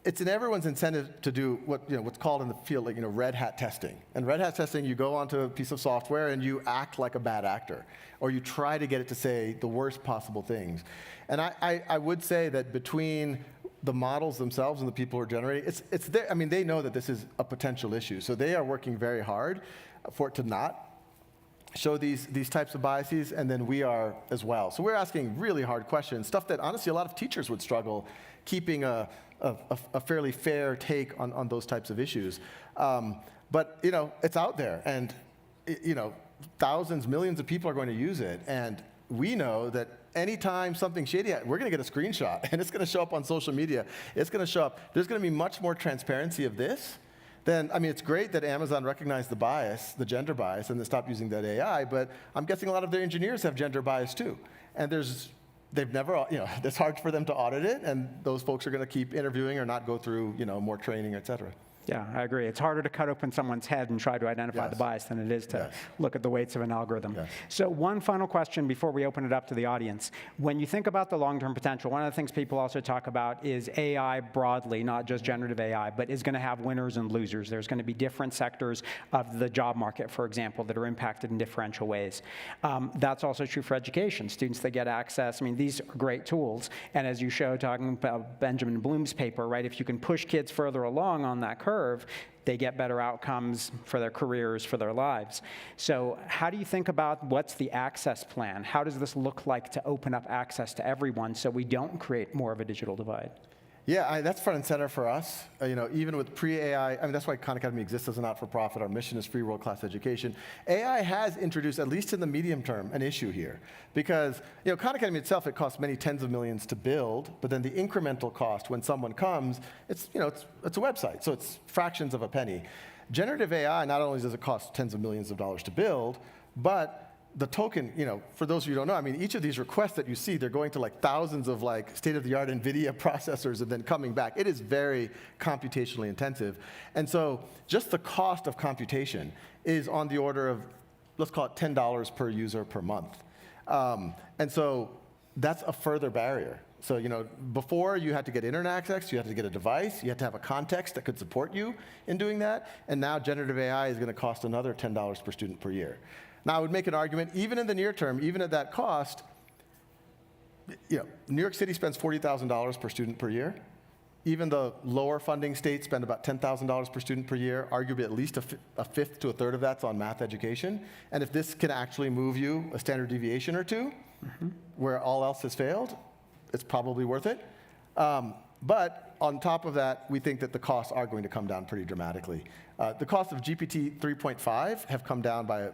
it's in everyone's incentive to do what's called in the field, like, red hat testing. And red hat testing, you go onto a piece of software and you act like a bad actor, or you try to get it to say the worst possible things. And I would say that between the models themselves and the people who are generating, it's there. I mean, they know that this is a potential issue, so they are working very hard for it to not show these types of biases, and then we are as well. So we're asking really hard questions, stuff that honestly a lot of teachers would struggle keeping a fairly fair take on those types of issues. But it's out there, and thousands, millions of people are going to use it, and we know that anytime something shady, we're going to get a screenshot, and it's going to show up on social media. It's going to show up. There's going to be much more transparency of this. Then, I mean, it's great that Amazon recognized the bias, the gender bias, and they stopped using that AI, but I'm guessing a lot of their engineers have gender bias too. And they've never, it's hard for them to audit it, and those folks are going to keep interviewing or not go through, more training, et cetera. Yeah, I agree. It's harder to cut open someone's head and try to identify the bias than it is to look at the weights of an algorithm. Yes. So one final question before we open it up to the audience. When you think about the long-term potential, one of the things people also talk about is AI broadly, not just generative AI, but is going to have winners and losers. There's going to be different sectors of the job market, for example, that are impacted in differential ways. That's also true for education. Students that get access, I mean, these are great tools. And as you showed, talking about Benjamin Bloom's paper, right, if you can push kids further along on that curve, they get better outcomes for their careers, for their lives. So how do you think about what's the access plan? How does this look like to open up access to everyone so we don't create more of a digital divide? Yeah, that's front and center for us. Even with pre-AI, I mean, that's why Khan Academy exists as a not-for-profit. Our mission is free world-class education. AI has introduced, at least in the medium term, an issue here. Because, Khan Academy itself, it costs many tens of millions to build, but then the incremental cost when someone comes, it's a website, so it's fractions of a penny. Generative AI, not only does it cost tens of millions of dollars to build, but the token, for those of you who don't know, I mean, each of these requests that you see, they're going to like thousands of like state-of-the-art NVIDIA processors and then coming back. It is very computationally intensive. And so just the cost of computation is on the order of, let's call it $10 per user per month. And so that's a further barrier. So, before you had to get internet access, you had to get a device, you had to have a context that could support you in doing that. And now generative AI is going to cost another $10 per student per year. Now, I would make an argument, even in the near term, even at that cost, New York City spends $40,000 per student per year. Even the lower funding states spend about $10,000 per student per year. Arguably at least a fifth to a third of that's on math education. And if this can actually move you a standard deviation or two, where all else has failed, it's probably worth it. But on top of that, we think that the costs are going to come down pretty dramatically. The cost of GPT 3.5 have come down by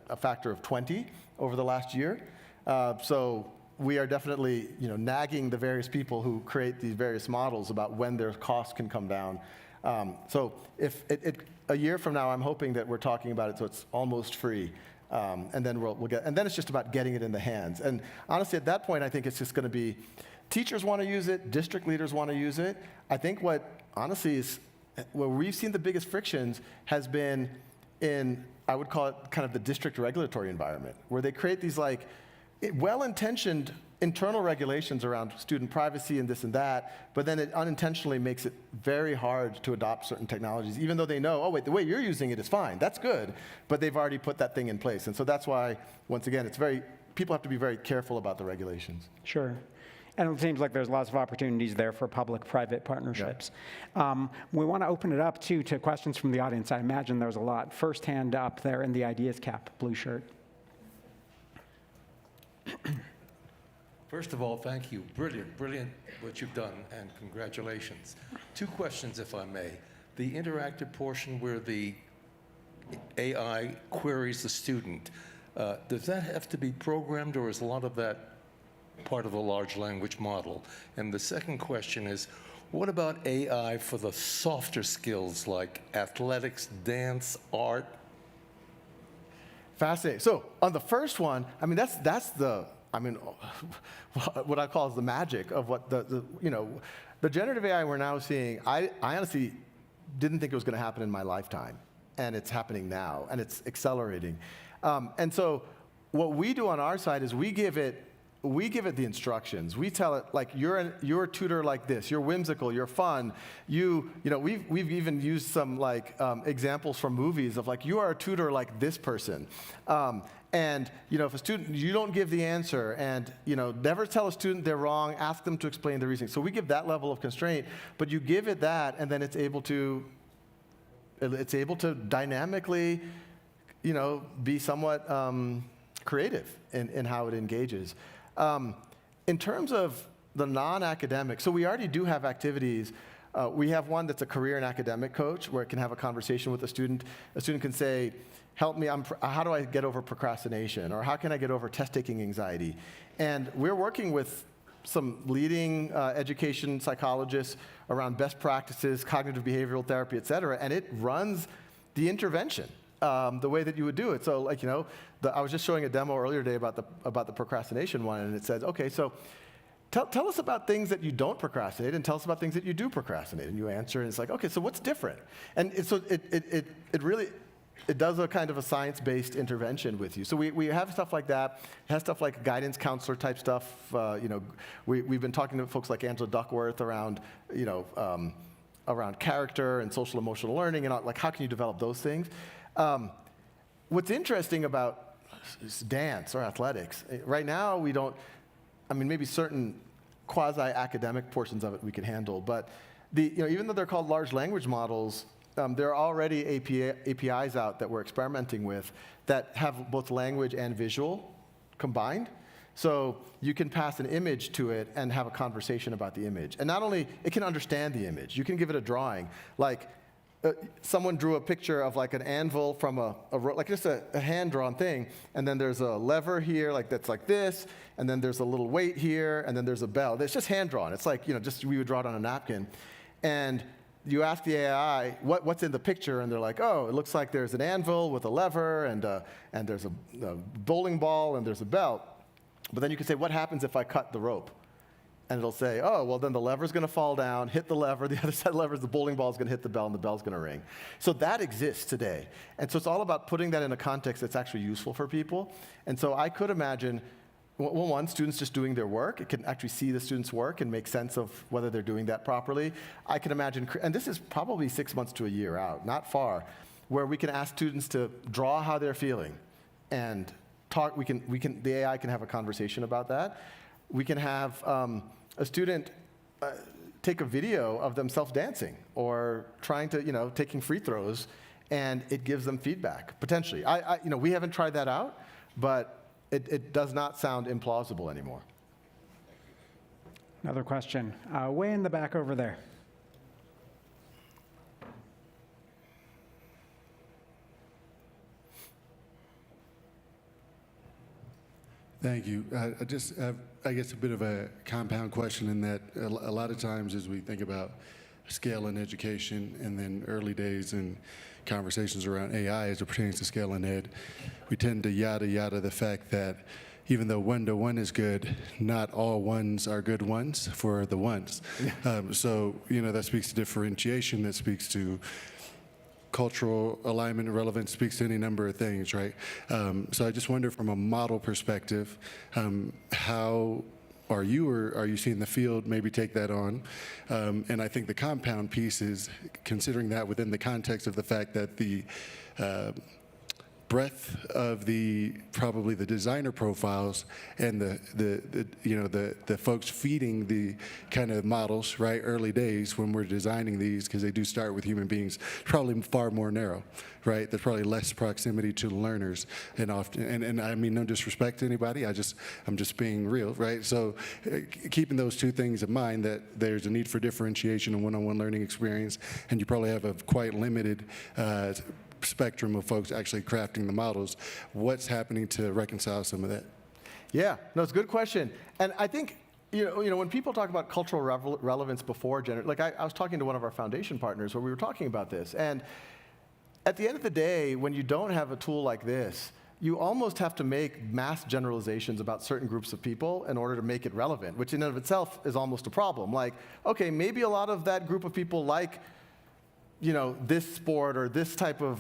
a factor of 20 over the last year. So we are definitely nagging the various people who create these various models about when their costs can come down. So if a year from now, I'm hoping that we're talking about it so it's almost free. And then and then it's just about getting it in the hands. And honestly, at that point, I think it's just going to be teachers want to use it, district leaders want to use it. I think what honestly is where we've seen the biggest frictions has been in, I would call it kind of the district regulatory environment, where they create these well-intentioned internal regulations around student privacy and this and that, but then it unintentionally makes it very hard to adopt certain technologies, even though they know, oh wait, the way you're using it is fine, that's good, but they've already put that thing in place. And so that's why, once again, people have to be very careful about the regulations. Sure. And it seems like there's lots of opportunities there for public-private partnerships. Yeah. We want to open it up, too, to questions from the audience. I imagine there's a lot. First hand up there in the ideas cap, blue shirt. First of all, thank you. Brilliant, brilliant what you've done, and congratulations. 2 questions, if I may. The interactive portion where the AI queries the student, does that have to be programmed, or is a lot of that part of the large language model? And the second question is, what about AI for the softer skills like athletics, dance, art? Fascinating. So on the first one, I mean, that's the, I mean, what I call is the magic of what the generative AI we're now seeing. I honestly didn't think it was going to happen in my lifetime, and it's happening now, and it's accelerating. And so what we do on our side is we give it the instructions. We tell it, like, you're a tutor like this. You're whimsical. You're fun. We've even used some examples from movies of you are a tutor like this person. And if a student, you don't give the answer, and never tell a student they're wrong. Ask them to explain the reasoning. So we give that level of constraint, but you give it that, and then it's able to dynamically, be somewhat creative in how it engages. In terms of the non-academic, so we already do have activities. We have one that's a career and academic coach where it can have a conversation with a student. A student can say, help me, how do I get over procrastination? Or how can I get over test-taking anxiety? And we're working with some leading education psychologists around best practices, cognitive behavioral therapy, et cetera, and it runs the intervention the way that you would do it. So I was just showing a demo earlier today about the procrastination one, and it says, okay, so tell us about things that you don't procrastinate, and tell us about things that you do procrastinate. And you answer, and it's like, okay, so what's different? And so it really does a kind of a science-based intervention with you. So we have stuff like that. It has stuff like guidance counselor type stuff. We've been talking to folks like Angela Duckworth around around character and social emotional learning, and how can you develop those things? What's interesting about dance or athletics, right now we don't, maybe certain quasi-academic portions of it we can handle, but even though they're called large language models, there are already APIs out that we're experimenting with that have both language and visual combined. So you can pass an image to it and have a conversation about the image. And not only, it can understand the image. You can give it a drawing. Someone drew a picture of an anvil from just a hand-drawn thing, and then there's a lever here that's like this, and then there's a little weight here, and then there's a bell. It's just hand-drawn. It's just we would draw it on a napkin. And you ask the AI, what's in the picture, and they're like, oh, it looks like there's an anvil with a lever, and there's a bowling ball, and there's a belt. But then you can say, what happens if I cut the rope? And it'll say, oh, well, then the lever's going to fall down, hit the lever. The other side of the lever is the bowling ball is going to hit the bell, and the bell's going to ring. So that exists today. And so it's all about putting that in a context that's actually useful for people. And so I could imagine, one, students just doing their work. It can actually see the students' work and make sense of whether they're doing that properly. I can imagine, and this is probably 6 months to a year out, not far, where we can ask students to draw how they're feeling and talk. The AI can have a conversation about that. We can have a student take a video of themselves dancing or trying to, taking free throws, and it gives them feedback, potentially. We haven't tried that out, but it does not sound implausible anymore. Another question. Way in the back over there. Thank you. I just have, I guess, a bit of a compound question in that a lot of times as we think about scale in education and then early days and conversations around AI as it pertains to scale in ed, we tend to yada the fact that even though one-to-one is good, not all ones are good ones for the ones. So, that speaks to differentiation, that speaks to cultural alignment and relevance, speaks to any number of things, right? So I just wonder from a model perspective, how are you seeing the field maybe take that on? And I think the compound piece is considering that within the context of the fact that the breadth of probably the designer profiles and the folks feeding the kind of models, right, early days when we're designing these, because they do start with human beings, probably far more narrow, right? There's probably less proximity to learners, and often, and I mean no disrespect to anybody, I'm just being real, right? So keeping those two things in mind, that there's a need for differentiation and one-on-one learning experience, and you probably have a quite limited spectrum of folks actually crafting the models. What's happening to reconcile some of that? Yeah, no, it's a good question. And I think, when people talk about cultural relevance before gender, like I was talking to one of our foundation partners where we were talking about this. And at the end of the day, when you don't have a tool like this, you almost have to make mass generalizations about certain groups of people in order to make it relevant, which in and of itself is almost a problem. Like, okay, maybe a lot of that group of people like this sport or this type of,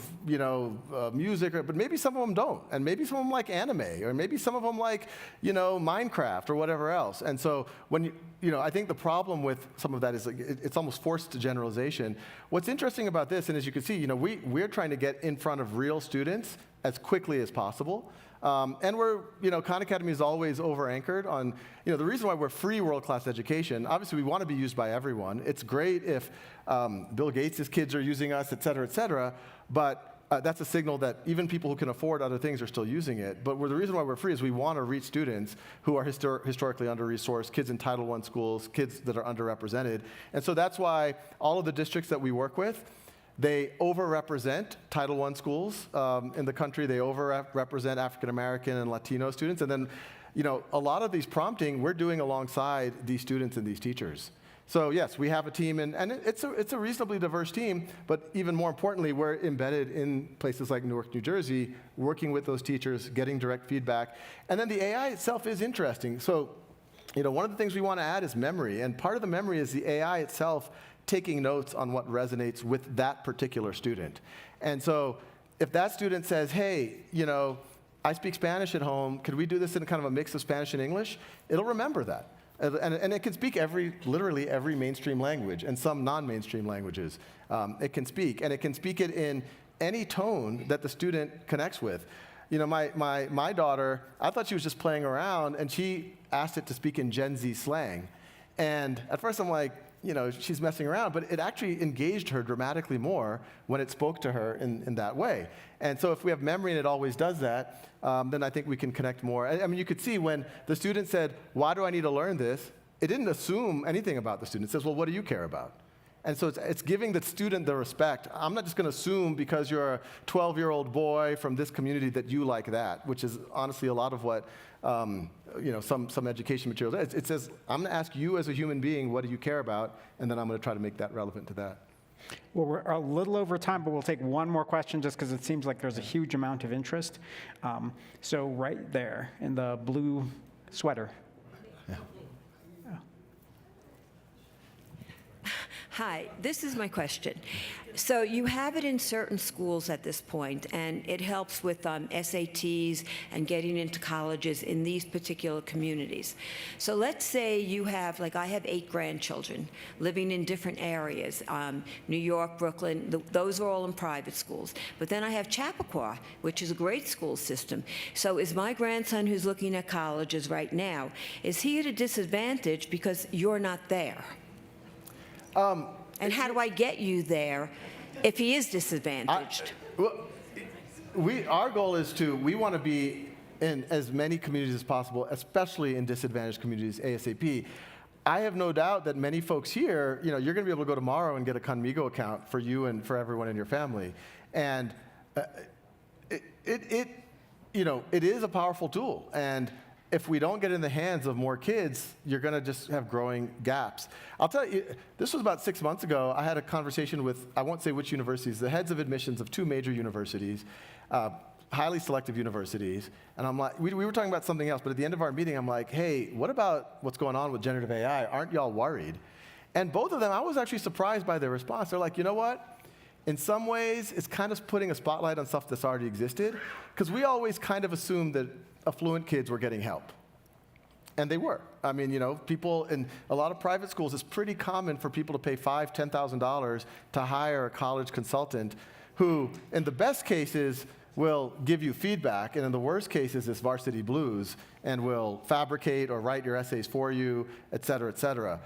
music, but maybe some of them don't. And maybe some of them like anime, or maybe some of them like, Minecraft or whatever else. And so when I think the problem with some of that is it's almost forced to generalization. What's interesting about this, and as you can see, we're trying to get in front of real students as quickly as possible. And we're, Khan Academy is always over-anchored on, the reason why we're free world-class education, obviously we want to be used by everyone. It's great if Bill Gates' kids are using us, et cetera, but that's a signal that even people who can afford other things are still using it. But the reason why we're free is we want to reach students who are historically under-resourced, kids in Title I schools, kids that are underrepresented. And so that's why all of the districts that we work with, they overrepresent Title I schools in the country. They overrepresent African American and Latino students. And then, a lot of these prompting we're doing alongside these students and these teachers. So yes, we have a team, and it's a reasonably diverse team, but even more importantly, we're embedded in places like Newark, New Jersey, working with those teachers, getting direct feedback. And then the AI itself is interesting. So, one of the things we want to add is memory, and part of the memory is the AI itself taking notes on what resonates with that particular student. And so if that student says, hey, I speak Spanish at home, could we do this in kind of a mix of Spanish and English? It'll remember that. And it can speak literally every mainstream language and some non-mainstream languages. It can speak, and it can speak it in any tone that the student connects with. My daughter, I thought she was just playing around, and she asked it to speak in Gen Z slang. And at first I'm like, she's messing around, but it actually engaged her dramatically more when it spoke to her in that way. And so if we have memory and it always does that, then I think we can connect more. I mean, you could see when the student said, why do I need to learn this? It didn't assume anything about the student. It says, well, what do you care about? And so it's giving the student the respect. I'm not just going to assume because you're a 12-year-old boy from this community that you like that, which is honestly a lot of what some education materials. It says, I'm going to ask you as a human being, what do you care about? And then I'm going to try to make that relevant to that. Well, we're a little over time, but we'll take one more question just because it seems like there's a huge amount of interest. So right there in the blue sweater. Yeah. Hi, this is my question. So you have it in certain schools at this point, and it helps with SATs and getting into colleges in these particular communities. So let's say you have, like I have 8 grandchildren living in different areas, New York, Brooklyn, those are all in private schools. But then I have Chappaqua, which is a great school system. So is my grandson who's looking at colleges right now, is he at a disadvantage because you're not there? And how do I get you there if he is disadvantaged? Our goal is we want to be in as many communities as possible, especially in disadvantaged communities ASAP. I have no doubt that many folks here, you're going to be able to go tomorrow and get a Conmigo account for you and for everyone in your family. And it is a powerful tool. And if we don't get in the hands of more kids, you're going to just have growing gaps. I'll tell you, this was about 6 months ago. I had a conversation with, I won't say which universities, the heads of admissions of 2 major universities, highly selective universities. And I'm like, we were talking about something else, but at the end of our meeting, I'm like, hey, what about what's going on with generative AI? Aren't y'all worried? And both of them, I was actually surprised by their response. They're like, you know what? In some ways, it's kind of putting a spotlight on stuff that's already existed, because we always kind of assumed that affluent kids were getting help. And they were. I mean, people in a lot of private schools, it's pretty common for people to pay $5,000, $10,000 to hire a college consultant who, in the best cases, will give you feedback, and in the worst cases, is varsity blues, and will fabricate or write your essays for you, et cetera, et cetera.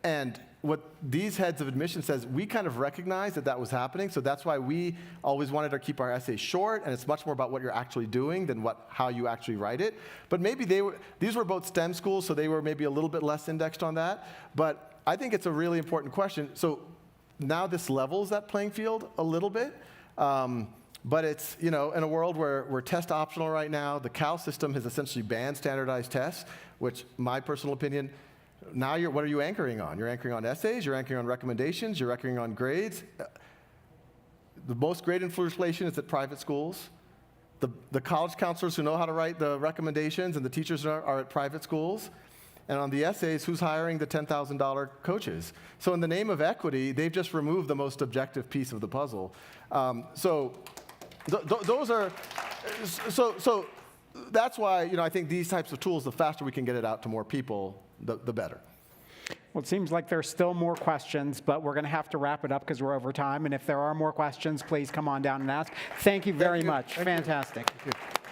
And what these heads of admission says, we kind of recognize that was happening, so that's why we always wanted to keep our essays short, and it's much more about what you're actually doing than how you actually write it. But maybe these were both STEM schools, so they were maybe a little bit less indexed on that. But I think it's a really important question. So now this levels that playing field a little bit. But it's, in a world where we're test optional right now, the Cal system has essentially banned standardized tests, which, my personal opinion, now what are you anchoring on? You're anchoring on essays, you're anchoring on recommendations, you're anchoring on grades. The most grade inflation is at private schools. The college counselors who know how to write the recommendations and the teachers are at private schools. And on the essays, who's hiring the $10,000 coaches? So in the name of equity, they've just removed the most objective piece of the puzzle. Those are, so that's why, I think these types of tools, the faster we can get it out to more people, the better. Well, it seems like there's still more questions, but we're going to have to wrap it up because we're over time. And if there are more questions, please come on down and ask. Thank you very much. Fantastic. Thank you.